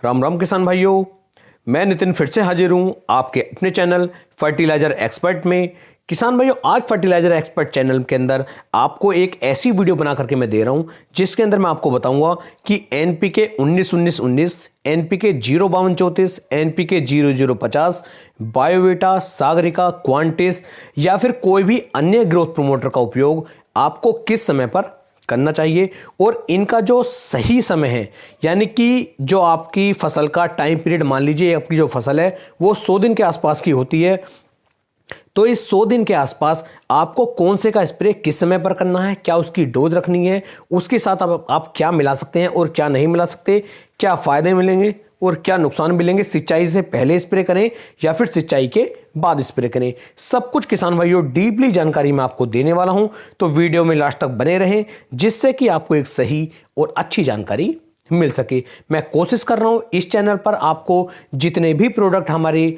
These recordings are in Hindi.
राम राम किसान भाइयों, मैं नितिन फिर से हाजिर हूं आपके अपने चैनल फर्टिलाइजर एक्सपर्ट में। किसान भाइयों, आज फर्टिलाइजर एक्सपर्ट चैनल के अंदर आपको एक ऐसी वीडियो बना करके मैं दे रहा हूं जिसके अंदर मैं आपको बताऊंगा कि NPK 19-19-19, NPK 0-52-34, NPK 00-50, Biovita, Sagarika, Quantis या फिर कोई भी अन्य ग्रोथ प्रमोटर का उपयोग आपको किस समय पर करना चाहिए और इनका जो सही समय है, यानी कि जो आपकी फसल का टाइम पीरियड, मान लीजिए आपकी जो फसल है वो 100 दिन के आसपास की होती है, तो इस 100 दिन के आसपास आपको कौन से का स्प्रे किस समय पर करना है, क्या उसकी डोज रखनी है, उसके साथ आप क्या मिला सकते हैं और क्या नहीं मिला सकते, क्या फायदे मिलेंगे और क्या नुकसान मिलेंगे, सिंचाई से पहले स्प्रे करें या फिर सिंचाई के बाद स्प्रे करें, सब कुछ किसान भाइयों डीपली जानकारी मैं आपको देने वाला हूं। तो वीडियो में लास्ट तक बने रहें जिससे कि आपको एक सही और अच्छी जानकारी मिल सके। मैं कोशिश कर रहा हूं इस चैनल पर आपको जितने भी प्रोडक्ट हमारे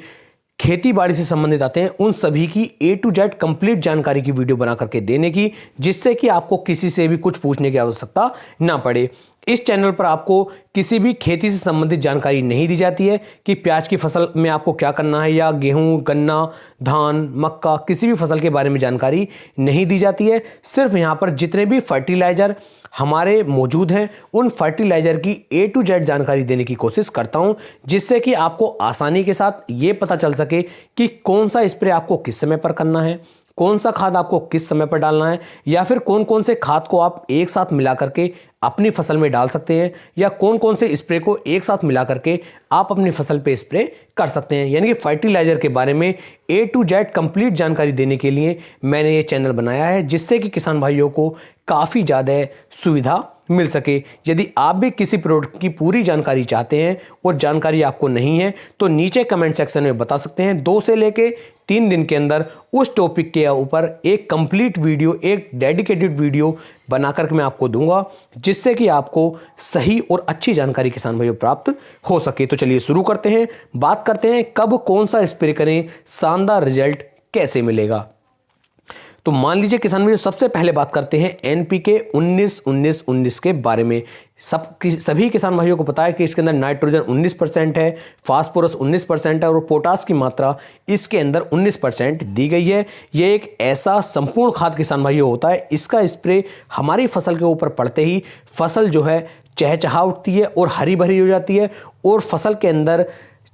खेती बाड़ी से संबंधित आते हैं उन सभी की A to Z कंप्लीट जानकारी की वीडियो बना करके देने की, जिससे कि आपको किसी से भी कुछ पूछने की आवश्यकता ना पड़े। इस चैनल पर आपको किसी भी खेती से संबंधित जानकारी नहीं दी जाती है कि प्याज की फसल में आपको क्या करना है या गेहूं, गन्ना, धान, मक्का, किसी भी फसल के बारे में जानकारी नहीं दी जाती है। सिर्फ यहाँ पर जितने भी फर्टिलाइजर हमारे मौजूद हैं उन फर्टिलाइजर की A to Z जानकारी देने की कोशिश करता हूं, जिससे कि आपको आसानी के साथ ये पता चल सके कि कौन सा स्प्रे आपको किस समय पर करना है, कौन सा खाद आपको किस समय पर डालना है, या फिर कौन कौन से खाद को आप एक साथ मिला करके अपनी फसल में डाल सकते हैं, या कौन कौन से स्प्रे को एक साथ मिला करके आप अपनी फसल पे स्प्रे कर सकते हैं। यानी कि फर्टिलाइजर के बारे में A to Z कंप्लीट जानकारी देने के लिए मैंने ये चैनल बनाया है, जिससे कि किसान भाइयों को काफ़ी ज़्यादा सुविधा मिल सके। यदि आप भी किसी प्रोडक्ट की पूरी जानकारी चाहते हैं और जानकारी आपको नहीं है तो नीचे कमेंट सेक्शन में बता सकते हैं। 2 से लेके 3 दिन के अंदर उस टॉपिक के ऊपर एक कंप्लीट वीडियो, एक डेडिकेटेड वीडियो बनाकर मैं आपको दूंगा, जिससे कि आपको सही और अच्छी जानकारी किसान भाइयों प्राप्त हो सके। तो चलिए शुरू करते हैं, बात करते हैं कब कौन सा स्प्रे करें, शानदार रिजल्ट कैसे मिलेगा। तो मान लीजिए किसान भाइयों, सबसे पहले बात करते हैं एनपीके 19-19-19 के बारे में। सभी किसान भाइयों को पता है कि इसके अंदर नाइट्रोजन 19% है, फास्फोरस 19% है और पोटास की मात्रा इसके अंदर 19% दी गई है। यह एक ऐसा संपूर्ण खाद किसान भाइयों होता है, इसका स्प्रे हमारी फसल के ऊपर पड़ते ही फसल जो है चहचहा उठती है और हरी भरी हो जाती है और फसल के अंदर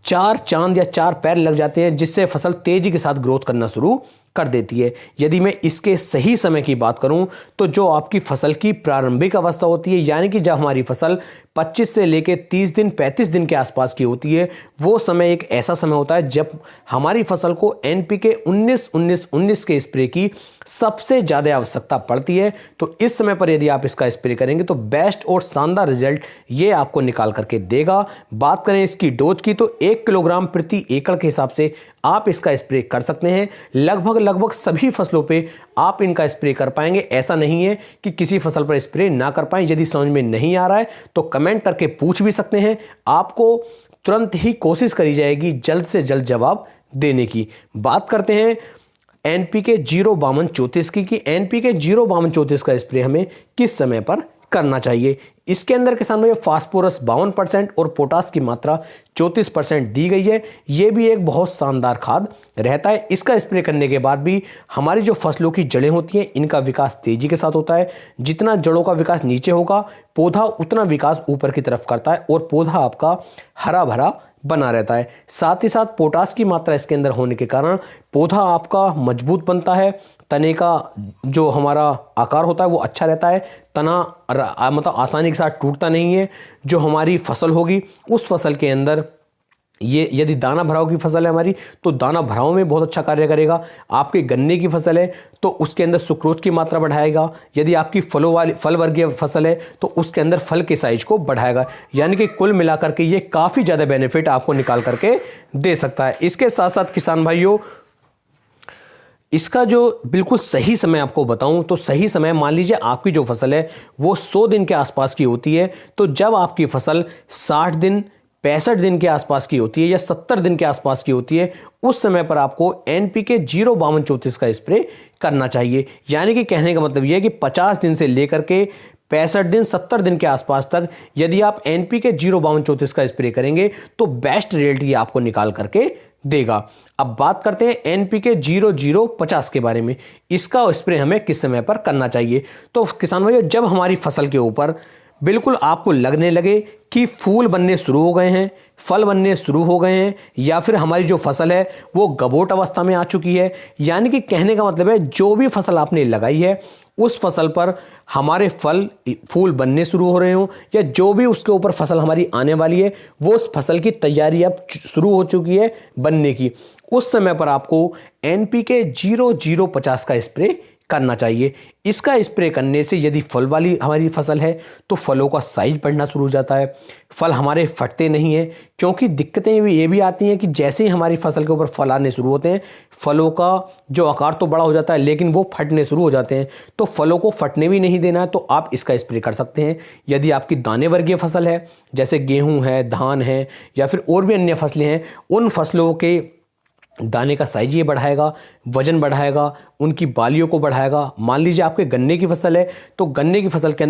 4 चांद या 4 पैर लग जाते हैं, जिससे फसल तेजी के साथ ग्रोथ करना शुरू कर देती है। यदि मैं इसके सही समय की बात करूं तो जो आपकी फसल की प्रारंभिक अवस्था होती है, यानी कि जब हमारी फसल 25 से लेकर 30 दिन 35 दिन के आसपास की होती है, वो समय एक ऐसा समय होता है जब हमारी फसल को एनपीके 19-19-19 के स्प्रे की सबसे ज़्यादा आवश्यकता पड़ती है। तो इस समय पर यदि आप इसका स्प्रे करेंगे तो बेस्ट और शानदार रिजल्ट ये आपको निकाल करके देगा। बात करें इसकी डोज की तो 1 किलोग्राम प्रति एकड़ के हिसाब से आप इसका स्प्रे कर सकते हैं। लगभग सभी फसलों पे आप इनका स्प्रे कर पाएंगे। ऐसा नहीं है कि किसी फसल पर स्प्रे ना कर पाएं। यदि समझ में नहीं आ रहा है तो कमेंट करके पूछ भी सकते हैं, आपको तुरंत ही कोशिश करी जाएगी जल्द से जल्द जवाब देने की। बात करते हैं एनपीके 0-52-34 की एनपीके 0-52-34 का स्प्रे हमें किस समय पर करना चाहिए। इसके अंदर किसान भाइयों फास्फोरस 52% और पोटास की मात्रा 34% दी गई है। यह भी एक बहुत शानदार खाद रहता है। इसका स्प्रे करने के बाद भी हमारी जो फसलों की जड़ें होती हैं इनका विकास तेजी के साथ होता है। जितना जड़ों का विकास नीचे होगा, पौधा उतना विकास ऊपर की तरफ करता है और पौधा आपका हरा भरा बना रहता है। साथ ही साथ पोटास की मात्रा इसके अंदर होने के कारण पौधा आपका मजबूत बनता है, तने का जो हमारा आकार होता है वो अच्छा रहता है, तना मतलब आसानी के साथ टूटता नहीं है। जो हमारी फसल होगी उस फसल के अंदर ये यदि दाना भराव की फसल है हमारी तो दाना भराव में बहुत अच्छा कार्य करेगा। आपके गन्ने की फसल है तो उसके अंदर सुक्रोज की मात्रा बढ़ाएगा। यदि आपकी फल वर्गीय फसल है तो उसके अंदर फल के साइज को बढ़ाएगा। यानी कि कुल मिलाकर के ये काफ़ी ज़्यादा बेनिफिट आपको निकाल करके दे सकता है। इसके साथ साथ किसान भाइयों, इसका जो बिल्कुल सही समय आपको बताऊं तो सही समय, मान लीजिए आपकी जो फसल है वो 100 दिन के आसपास की होती है, तो जब आपकी फसल 60 दिन 65 दिन के आसपास की होती है या 70 दिन के आसपास की होती है, उस समय पर आपको एनपीके 0-52-34 का स्प्रे करना चाहिए। यानी कि कहने का मतलब यह है कि 50 दिन से लेकर के 65 दिन 70 दिन के आसपास तक यदि आप NPK 05234 का स्प्रे करेंगे तो बेस्ट रिजल्ट ये आपको निकाल करके देगा। अब बात करते हैं NPK 0050 के बारे में। इसका स्प्रे हमें किस समय पर करना चाहिए। तो किसान भाइयों, जब हमारी फसल के ऊपर बिल्कुल आपको लगने लगे कि फूल बनने शुरू हो गए हैं, फल बनने शुरू हो गए हैं, या फिर हमारी जो फसल है वो गबोट अवस्था में आ चुकी है, यानी कि कहने का मतलब है जो भी फसल आपने लगाई है उस फसल पर हमारे फूल बनने शुरू हो रहे हों, या जो भी उसके ऊपर फसल हमारी आने वाली है वो उस फसल की तैयारी अब शुरू हो चुकी है बनने की, उस समय पर आपको NPK 0050 का स्प्रे करना चाहिए। इसका स्प्रे करने से यदि फल वाली हमारी फसल है तो फलों का साइज बढ़ना शुरू हो जाता है, फल हमारे फटते नहीं हैं, क्योंकि दिक्कतें भी ये भी आती हैं कि जैसे ही हमारी फसल के ऊपर फल आने शुरू होते हैं फलों का जो आकार तो बड़ा हो जाता है लेकिन वो फटने शुरू हो जाते हैं। तो फलों को फटने भी नहीं देना है तो आप इसका स्प्रे कर सकते हैं। यदि आपकी दाने वर्गीय फसल है जैसे गेहूँ है, धान है या फिर और भी अन्य फसलें हैं, उन फसलों के दाने का साइज ये बढ़ाएगा, वजन बढ़ाएगा, उनकी बालियों को बढ़ाएगा। मान लीजिए आपके गन्ने की फसल है तो गन्ने की फसल के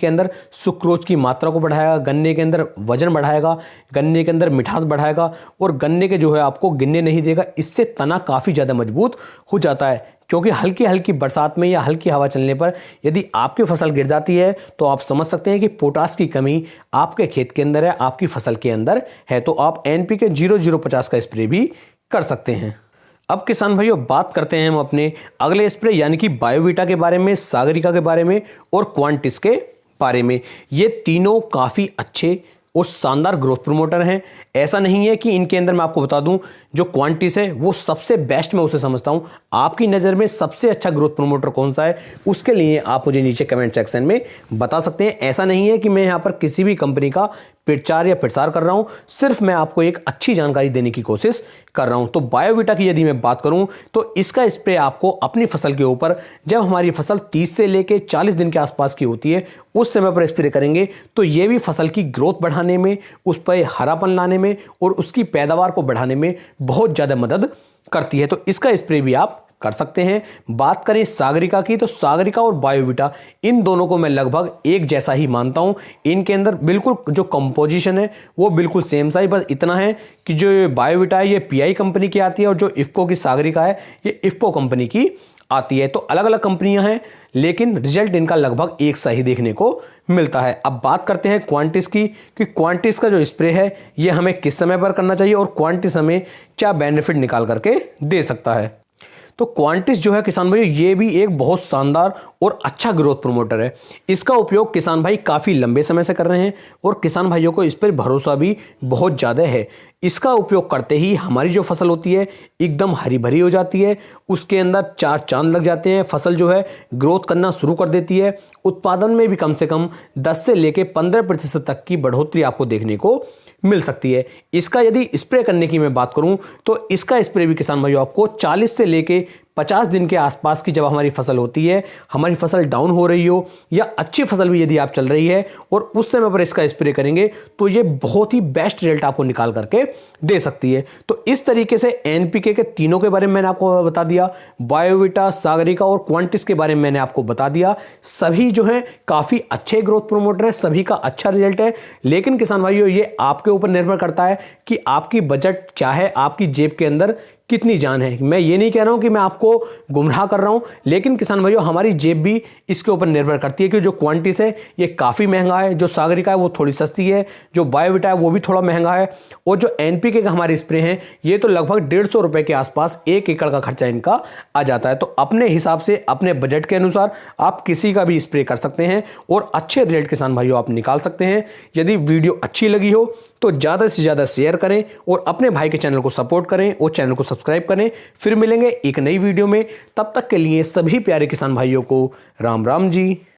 अंदर सुक्रोज की मात्रा को बढ़ाएगा, गन्ने के अंदर वजन बढ़ाएगा, गन्ने के अंदर मिठास बढ़ाएगा और गन्ने के जो है आपको गिरने नहीं देगा। इससे तना काफ़ी ज़्यादा मजबूत हो जाता है, क्योंकि हल्की हल्की बरसात में या हल्की हवा चलने पर यदि आपकी फसल गिर जाती है तो आप समझ सकते हैं कि पोटास की कमी आपके खेत के अंदर है, आपकी फसल के अंदर है। तो आप NPK 0050 का स्प्रे भी कर सकते हैं। अब किसान भाइयों, बात करते हैं हम अपने अगले स्प्रे यानी कि बायोवीटा के बारे में, सागरिका के बारे में और क्वांटिस के बारे में। ये तीनों काफ़ी अच्छे और शानदार ग्रोथ प्रमोटर हैं। ऐसा नहीं है कि इनके अंदर मैं आपको बता दूं जो क्वांटिस है वो सबसे बेस्ट मैं उसे समझता हूं। आपकी नज़र में सबसे अच्छा ग्रोथ प्रमोटर कौन सा है उसके लिए आप मुझे नीचे कमेंट सेक्शन में बता सकते हैं। ऐसा नहीं है कि मैं यहाँ पर किसी भी कंपनी का प्रचार या प्रसार कर रहा हूं, सिर्फ मैं आपको एक अच्छी जानकारी देने की कोशिश कर रहा हूं। तो बायोवीटा की यदि मैं बात करूं तो इसका स्प्रे आपको अपनी फसल के ऊपर जब हमारी फसल 30 से लेकर 40 दिन के आसपास की होती है उस समय पर स्प्रे करेंगे तो ये भी फसल की ग्रोथ बढ़ाने में, उस पर हरापन लाने में और उसकी पैदावार को बढ़ाने में बहुत ज़्यादा मदद करती है। तो इसका स्प्रे भी आप कर सकते हैं। बात करें सागरिका की तो सागरिका और बायोवीटा इन दोनों को मैं लगभग एक जैसा ही मानता हूं। इनके अंदर बिल्कुल जो कंपोजिशन है वो बिल्कुल सेम सा ही, बस इतना है कि जो बायोवीटा है ये PI कंपनी की आती है और जो इफ्को की सागरिका है ये इफ्को कंपनी की आती है। तो अलग अलग कंपनियां हैं लेकिन रिजल्ट इनका लगभग एक सा ही देखने को मिलता है। अब बात करते हैं क्वांटिस की कि क्वांटिस का जो स्प्रे है ये हमें किस समय पर करना चाहिए और क्वांटिस हमें क्या बेनिफिट निकाल करके दे सकता है। तो क्वांटिस जो है किसान भाई ये भी एक बहुत शानदार और अच्छा ग्रोथ प्रमोटर है। इसका उपयोग किसान भाई काफ़ी लंबे समय से कर रहे हैं और किसान भाइयों को इस पर भरोसा भी बहुत ज़्यादा है। इसका उपयोग करते ही हमारी जो फसल होती है एकदम हरी भरी हो जाती है, उसके अंदर 4 चांद लग जाते हैं, फसल जो है ग्रोथ करना शुरू कर देती है, उत्पादन में भी कम से कम 10 से लेकर 15% तक की बढ़ोतरी आपको देखने को मिल सकती है। इसका यदि स्प्रे करने की मैं बात करूं तो इसका स्प्रे भी किसान भाइयों आपको 40 से लेके 50 दिन के आसपास की जब हमारी फसल होती है, हमारी फसल डाउन हो रही हो या अच्छी फसल भी यदि आप चल रही है और उस समय पर इसका स्प्रे करेंगे तो ये बहुत ही बेस्ट रिजल्ट आपको निकाल करके दे सकती है। तो इस तरीके से NPK के तीनों के बारे में मैंने आपको बता दिया, बायोवीटा, सागरिका और क्वांटिस के बारे में मैंने आपको बता दिया। सभी जो है काफ़ी अच्छे ग्रोथ प्रमोटर है, सभी का अच्छा रिजल्ट है। लेकिन किसान भाइयों ये आपके ऊपर निर्भर करता है कि आपकी बजट क्या है, आपकी जेब के अंदर कितनी जान है। मैं ये नहीं कह रहा हूं कि मैं आपको गुमराह कर रहा हूं, लेकिन किसान भाइयों हमारी जेब भी इसके ऊपर निर्भर करती है कि जो क्वांटिस है ये काफ़ी महंगा है, जो सागरिका है वो थोड़ी सस्ती है, जो बायोवीटा है वो भी थोड़ा महंगा है और जो NPK का हमारे स्प्रे हैं ये तो लगभग 150 रुपये के आसपास 1 एकड़ का खर्चा इनका आ जाता है। तो अपने हिसाब से अपने बजट के अनुसार आप किसी का भी स्प्रे कर सकते हैं और अच्छे रिजल्ट किसान भाइयों आप निकाल सकते हैं। यदि वीडियो अच्छी लगी हो तो ज़्यादा से ज़्यादा शेयर करें और अपने भाई के चैनल को सपोर्ट करें और चैनल को सब्सक्राइब करें। फिर मिलेंगे एक नई वीडियो में, तब तक के लिए सभी प्यारे किसान भाइयों को राम राम जी।